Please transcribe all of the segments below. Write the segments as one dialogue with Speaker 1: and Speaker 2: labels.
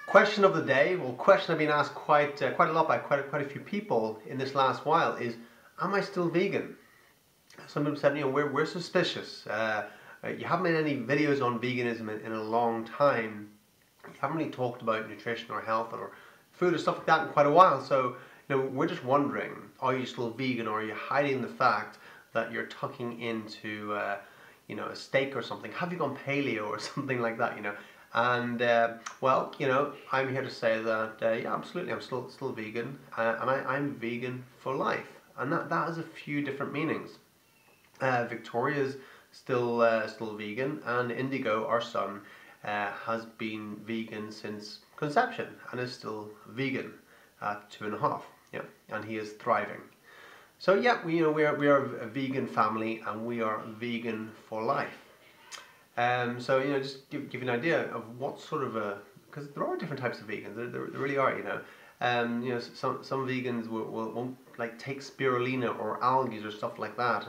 Speaker 1: Question of the day, well, question I've been asked quite a lot by quite a few people in this last while is, am I still vegan? Some people said, we're suspicious. You haven't made any videos on veganism in a long time. You haven't really talked about nutrition or health or food or stuff like that in quite a while. So, we're just wondering, are you still vegan, or are you hiding the fact that you're tucking into, a steak or something? Have you gone paleo or something like that? And well, I'm here to say that yeah, absolutely, I'm still vegan, and I'm vegan for life, and that has a few different meanings. Victoria's still vegan, and Indigo, our son, has been vegan since conception and is still vegan at 2.5. Yeah, and he is thriving. So yeah, we are a vegan family, and we are vegan for life. So just give you an idea of what sort of because there are different types of vegans. There really are. Some vegans won't like take spirulina or algae or stuff like that,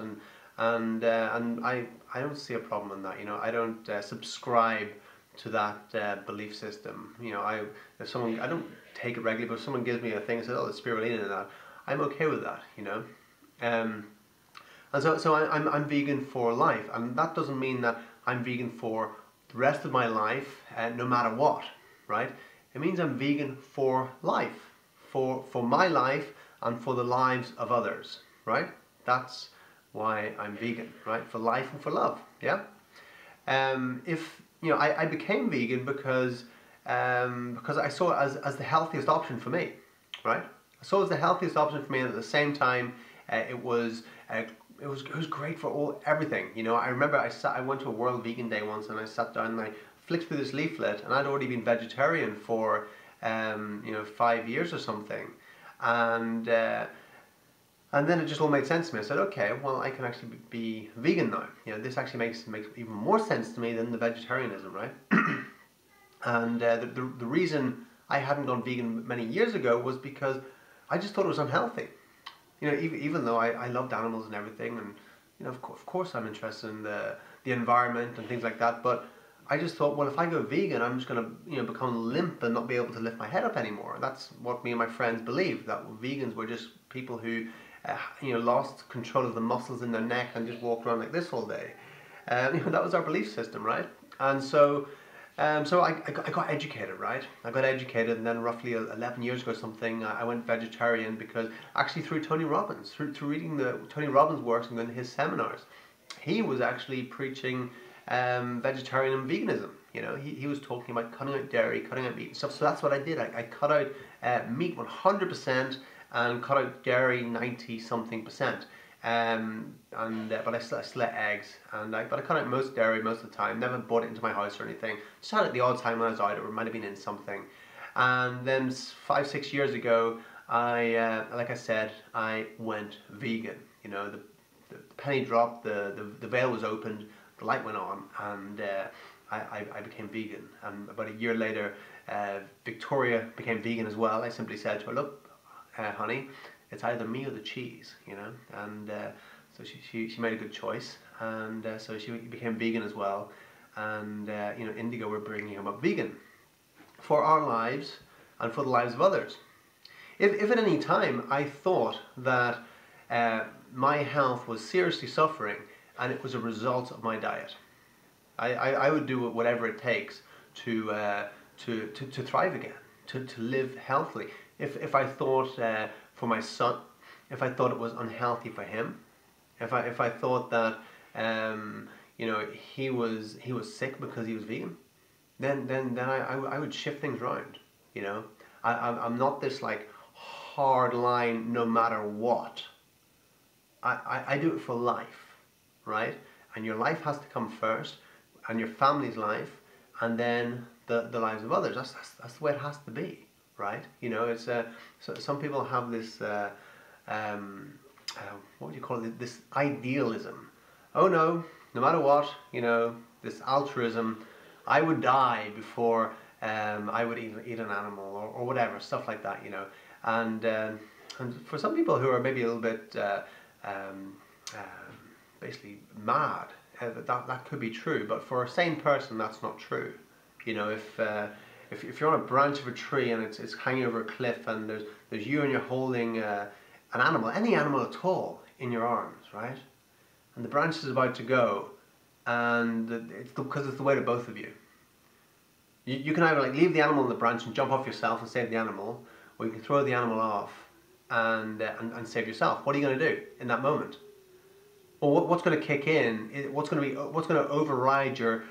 Speaker 1: and I don't see a problem in that. I don't subscribe to that belief system. I don't take it regularly, but if someone gives me a thing and says, "Oh, there's spirulina in that," I'm okay with that. And so I'm vegan for life, and that doesn't mean that I'm vegan for the rest of my life, no matter what, right? It means I'm vegan for life, for my life and for the lives of others, right? That's why I'm vegan, right? For life and for love, yeah? I became vegan because I saw it as the healthiest option for me, right? I saw it as the healthiest option for me, and at the same time, it was great for everything. I remember I went to a World Vegan Day once, and I sat down and I flicked through this leaflet, and I'd already been vegetarian for 5 years or something, and then it just all made sense to me. I said, okay, well, I can actually be vegan now. This actually makes even more sense to me than the vegetarianism, right? And the reason I hadn't gone vegan many years ago was because I just thought it was unhealthy. Even though I loved animals and everything, and of course I'm interested in the environment and things like that, but I just thought, well, if I go vegan, I'm just going to become limp and not be able to lift my head up anymore. That's what me and my friends believed, that vegans were just people who lost control of the muscles in their neck and just walked around like this all day. That was our belief system, right? And so I got educated, right? I got educated, and then roughly 11 years ago something, I went vegetarian because actually through Tony Robbins, through reading the Tony Robbins works and going to his seminars, he was actually preaching vegetarian and veganism. He was talking about cutting out dairy, cutting out meat and stuff. So that's what I did. I cut out meat 100% and cut out dairy 90 something percent. But I still ate eggs, but I cut out most dairy most of the time. Never bought it into my house or anything. Just had it the odd time when I was out, or it might have been in something. And then 5-6 years ago, like I said, I went vegan. The penny dropped, the veil was opened, the light went on, and I became vegan. And about a year later, Victoria became vegan as well. I simply said to her, "Look, honey, it's either me or the cheese," and so she made a good choice, and so she became vegan as well, and Indigo, we're bringing him up vegan for our lives and for the lives of others. If at any time I thought that my health was seriously suffering and it was a result of my diet, I would do whatever it takes to thrive again, to live healthily. If I thought for my son, if I thought it was unhealthy for him, if I thought that he was sick because he was vegan, then I would shift things around. I'm not this like hard line no matter what. I do it for life, right? And your life has to come first, and your family's life, and then the lives of others. That's the way it has to be. Right? It's so some people have this what would you call it? This idealism. Oh no matter what, this altruism. I would die before I would eat an animal or whatever, stuff like that. And for some people who are maybe a little bit basically mad, that could be true. But for a sane person, that's not true. if you're on a branch of a tree and it's hanging over a cliff, and there's you and you're holding an animal, any animal at all, in your arms, right? And the branch is about to go, and because it's the weight of both of you. You can either like leave the animal on the branch and jump off yourself and save the animal, or you can throw the animal off and save yourself. What are you going to do in that moment? Well, what's going to kick in? What's going to override your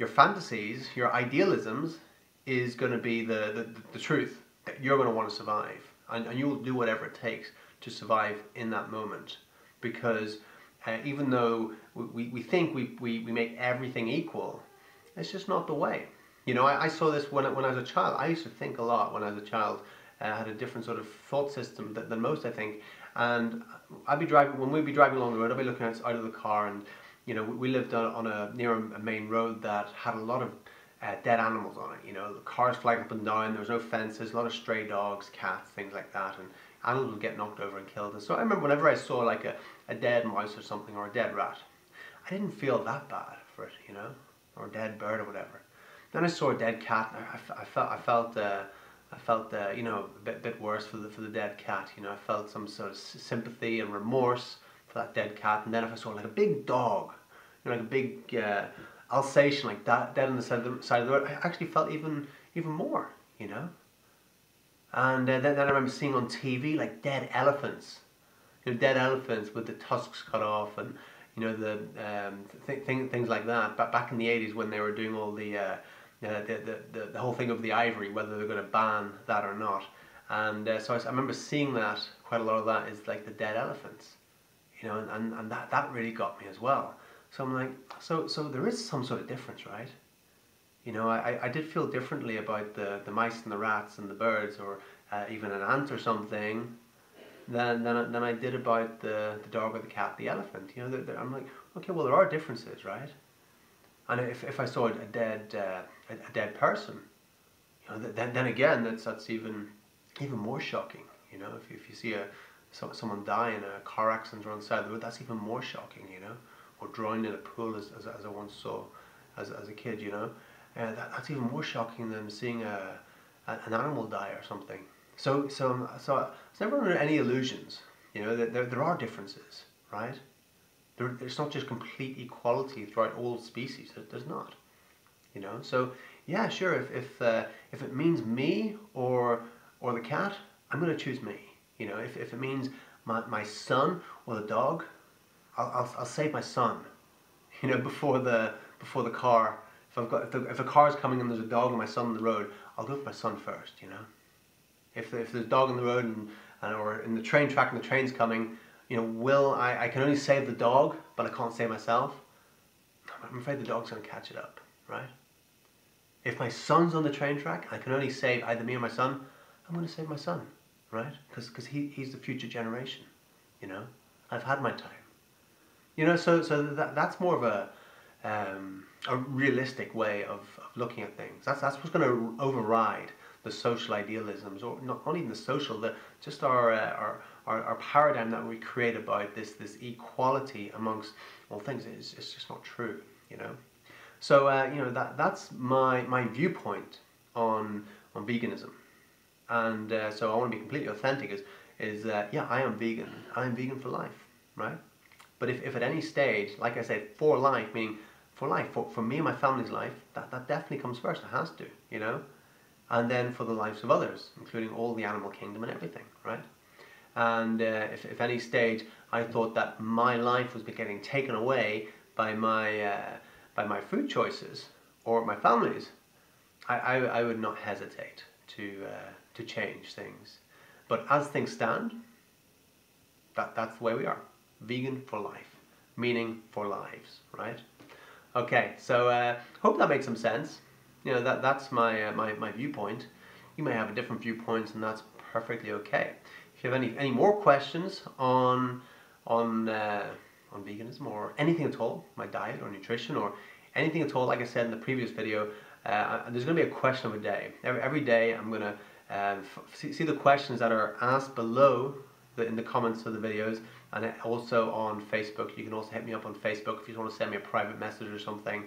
Speaker 1: fantasies, your idealisms, is going to be the truth that you're going to want to survive, and you will do whatever it takes to survive in that moment, because even though we think we make everything equal, it's just not the way. You know, I saw this when I was a child. I used to think a lot when I was a child. I had a different sort of thought system than most, I think. And when we'd be driving along the road, I'd be looking out of the car, and you know, we lived near a main road that had a lot of dead animals on it. You know, the cars flying up and down. There was no fences. A lot of stray dogs, cats, things like that, and animals would get knocked over and killed. And so I remember whenever I saw like a dead mouse or something, or a dead rat, I didn't feel that bad for it, you know, or a dead bird or whatever. Then I saw a dead cat, and I felt you know, a bit worse for the dead cat. You know, I felt some sort of sympathy and remorse for that dead cat. And then if I saw like a big dog, you know, like a big Alsatian like that dead on the side of the road, I actually felt even more, you know. And then I remember seeing on TV like dead elephants, you know, dead elephants with the tusks cut off, and you know, the things like that. But back in the 80s, when they were doing all the whole thing of the ivory, whether they're going to ban that or not. And so I remember seeing that, quite a lot of that is like the dead elephants, you know, and that really got me as well. So I'm like, so there is some sort of difference, right? You know, I did feel differently about the mice and the rats and the birds, or even an ant or something, than I did about the dog or the cat, the elephant. You know, I'm like, okay, well, there are differences, right? And if I saw a dead person, you know, then again, that's even more shocking. You know, if you see someone die in a car accident or on the side of the road, that's even more shocking. You know, or drowned in a pool, as I once saw as a kid. You know, that's even more shocking than seeing an animal die or something. So it's never under any illusions. You know, that there are differences, right? There's not just complete equality throughout all species. There's not, you know. So yeah, sure. If it means me or the cat, I'm going to choose me. You know, if it means my son or the dog, I'll save my son. You know, before the car. If a car is coming and there's a dog and my son on the road, I'll go for my son first. You know, if there's a dog on the road or in the train track and the train's coming, you know, I can only save the dog, but I can't save myself. I'm afraid the dog's going to catch it up, right? If my son's on the train track, I can only save either me or my son, I'm going to save my son, right? Because he's the future generation, you know? I've had my time. You know, so that's more of a realistic way of looking at things. That's what's going to override the social idealisms, or not even the social, just our paradigm that we create about this equality amongst all things. It's just not true, you know. So you know, that's my viewpoint on veganism, and so I want to be completely authentic. Is that yeah, I am vegan. I am vegan for life, right? But if at any stage, like I said, for life, meaning for life, for me and my family's life, that definitely comes first. It has to, you know. And then for the lives of others, including all the animal kingdom and everything, right? And if any stage I thought that my life was getting taken away by my food choices or my family's, I would not hesitate to change things. But as things stand, that's the way we are. Vegan for life, meaning for lives, right? Okay, so hope that makes some sense. You know, that's my viewpoint. You may have a different viewpoint, and that's perfectly okay. If you have any more questions on veganism or anything at all, my diet or nutrition or anything at all, like I said in the previous video, there's going to be a question of a day. Every day I'm going to see the questions that are asked below in the comments of the videos, and also on Facebook. You can also hit me up on Facebook if you want to send me a private message or something.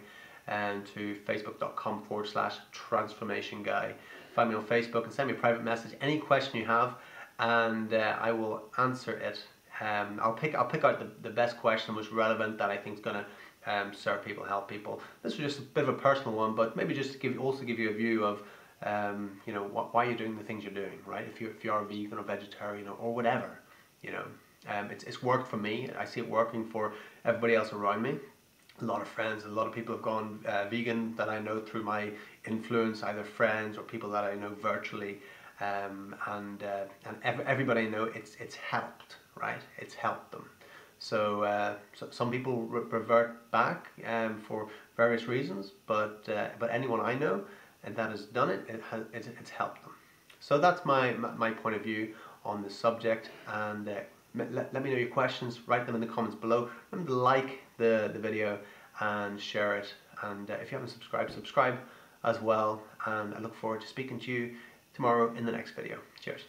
Speaker 1: to facebook.com/transformation guy. Find me on Facebook and send me a private message, any question you have, and I will answer it. I'll pick out the best question, most relevant, that I think is going to serve people, help people. This was just a bit of a personal one, but maybe just to give you a view of why you're doing the things you're doing, right? If you are a vegan or vegetarian or whatever, it's worked for me. I see it working for everybody else around me. A lot of friends, a lot of people have gone vegan that I know through my influence, either friends or people that I know virtually, and everybody I know, it's helped, right? It's helped them. So some people revert back for various reasons, but anyone I know and that has done it, it's helped them. So that's my point of view on this subject, and let me know your questions. Write them in the comments below. Remember to like the video and share it, and if you haven't subscribed, subscribe as well, and I look forward to speaking to you tomorrow in the next video. Cheers.